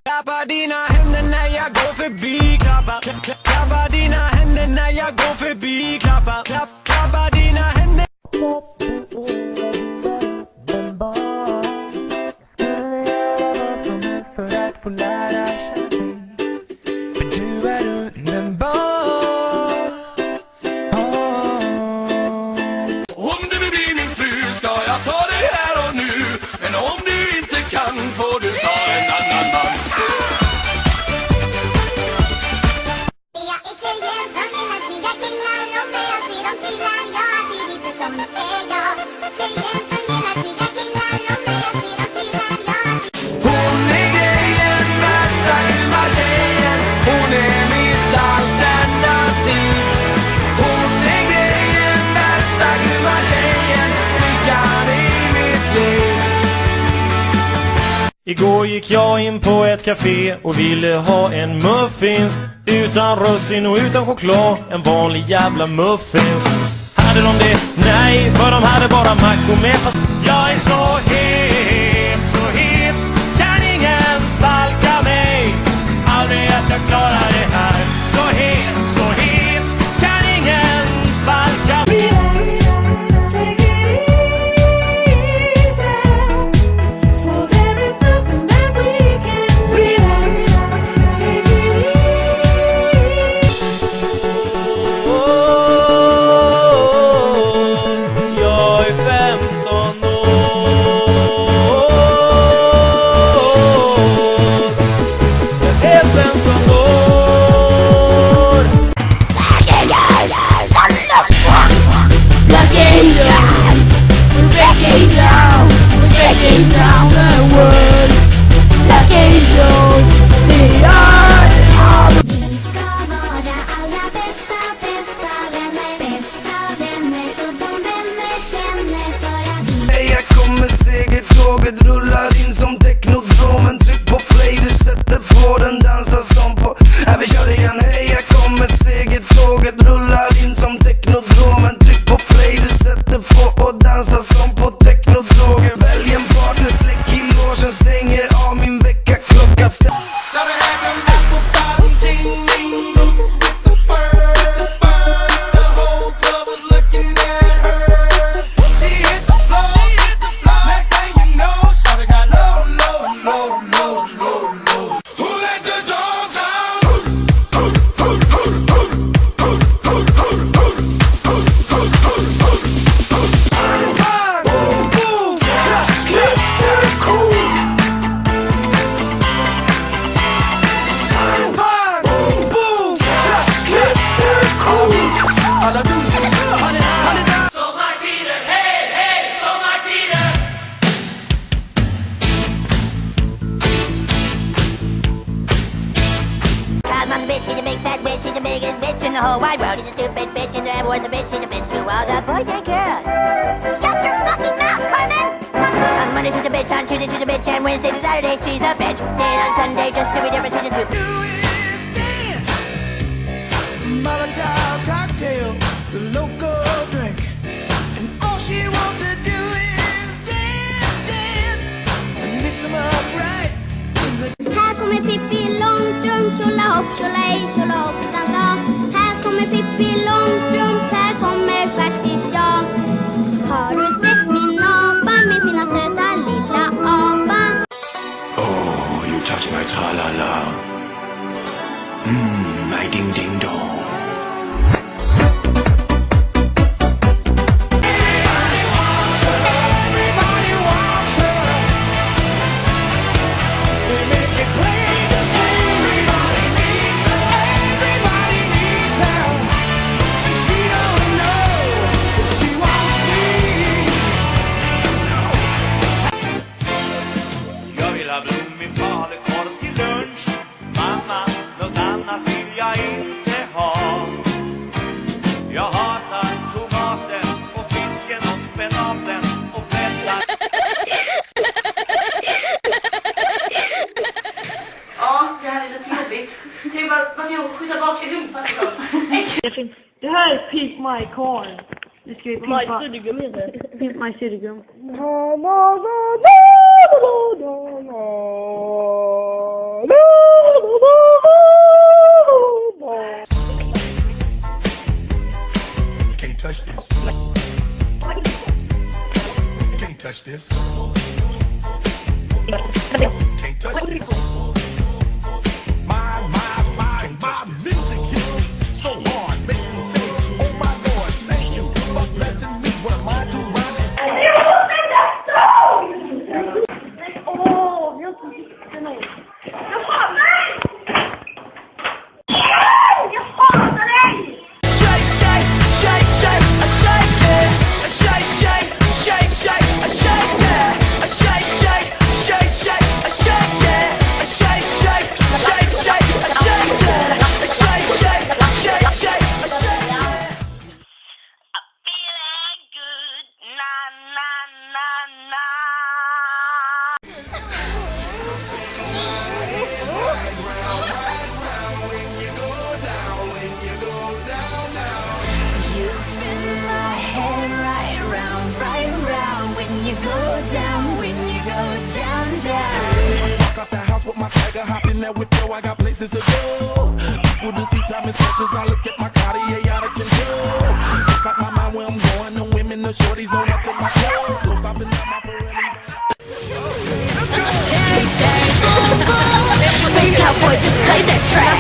Klappa dina händer när jag går förbi. Klappa dina händer när jag går förbi. Klappa dina händer. För att få lära sig. För du är underbar. Om du vill bli min fru ska jag ta det här och nu. Men om du inte kan får du ta en annan man. Jag är tjejen som gillar snygga killar. Och när jag ser dem trillar jag alltid lite som är jag. Tjejen som gillar snygga killar. Och när jag ser dem trillar jag alltid. Hon är grejen, värsta grymma tjejen. Hon är mitt alternativ. Hon är grejen, värsta grymma tjejen. Flickan i mitt liv. Igår gick jag in på ett café och ville ha en muffins. Utan russin och utan choklad, en vanlig jävla muffins. Hade de det? Nej, för de hade bara mackor med fast. Jag är så het, kan ingen svalka mig. Aldrig att jag klarar det här. Så het, kan ingen svalka mig. Relax, take it easy. For there is nothing that we can do. Relax, take it easy. Jag är 15 år. Jag är 15 år. Black angels, wrecking down the world. Black angels, they are all. Vi ska vara alla bästa vänner så som vänner känner för att Hej, jag kommer säkert, tåget rullar in som teknodromen. Tryck på play, du sätter på den, dansar som på. Vi kör igen. Hej, jag kommer säkert, tåget rullar in som teknodromen. Tryck på play, du sätter på och dansar som på teknodroger. Välj en partner, släck i logen, stänger av min väckarklocka. I'm the bitch, she's a big fat bitch, she's the biggest bitch in the whole wide world. She's a stupid bitch, and everyone's a bitch, she's a bitch to all the boys and girls. Shut your fucking mouth, Carmen! On Monday she's a bitch, on Tuesday she's a bitch, and Wednesday to Saturday she's a bitch. Then on Sunday just to be different, she's a stupid. Molotov cocktail, the local drink. And all she wants to do is dance and mix them up right. Här kommer Pippi Långstrump, tjolahopp, tjolahej, tjolahoppsan sa. Här kommer Pippi Långstrump, här kommer faktiskt jag. Har du sett min apa, min fina söta lilla apa? Oh, you touch my tra-la-la. My ding-ding-dong. my corn. Nu ska vi pimpa. Suddgum heter det. Pimp my suddgum. Can't touch this. Can't touch this. Can't touch this. My music hits so hard, makes me say, oh my Lord, thank you for blessing me. What am I to run? With my swagger, hop in there with yo, I got places to go. People to see time is precious. I look at my Cartier out of control. Just like my mind where I'm going. The women, the shorties know nothing my clothes. No stopping at my Pirellis. Space Cowboy, just play that track.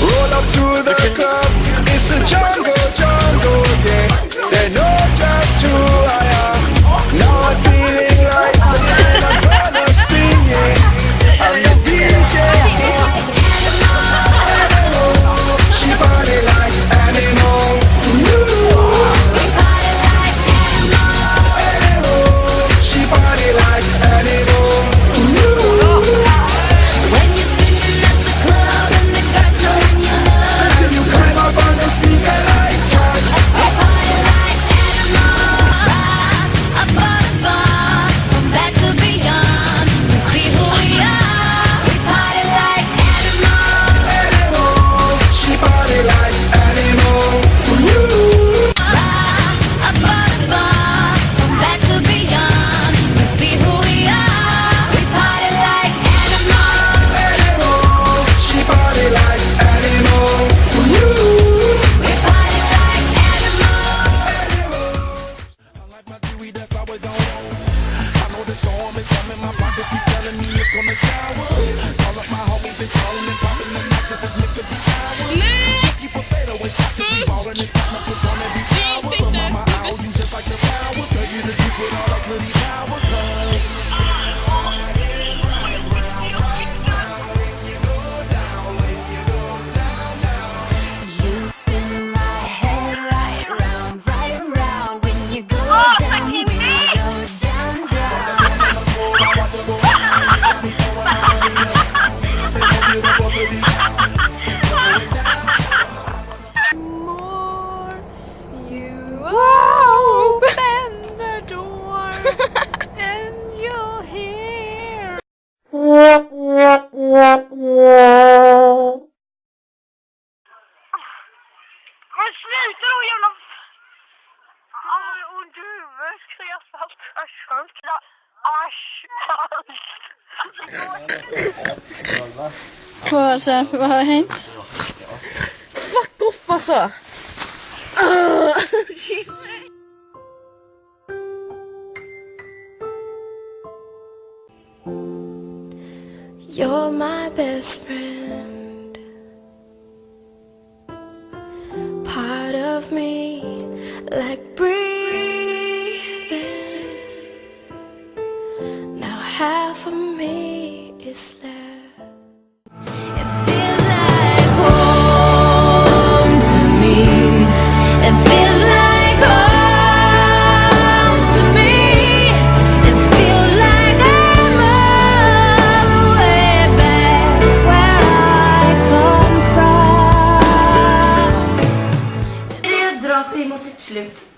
Roll up to the club, it's a jungle, yeah. They know just who I am. Now I'm feeling like I'm gonna spin, yeah. I'm the DJ. Animal, she body like animal. Animal, she body like animal. When you're spinning at the club and the girls showing your love, And you climb up on the speaker like cats. we party like animals. Above the bar, from back to beyond, we be who we are. We party like animals. Animal, she body like animal. Above the bar, from back to beyond, we be who we are. We party like animals. Animal, she body like animal. We party like animals. I like my jewelry that's always on. I know the storm is coming, my pockets keep telling me it's gonna shower. Call up my homies, it's on and popping the night cause it's meant to be sour. Keep a fadeaway shot cause we ballin' this platinum Patron every hour. But mama, I owe you just like the flowers. Tell you the truth with all that goody power. You spin my head right round when you go down, when you go down, down. Open the door and you'll hear. Men sluta då jävla... Åh du, skräfalt. Vad har hänt? Fuck off alltså! You're my best friend, part of me, like breathing. Now half of me is left. It feels like home to me. It feels like home to me. It feels like I'm all the way back where I come from. Det drar sig mot sitt slut.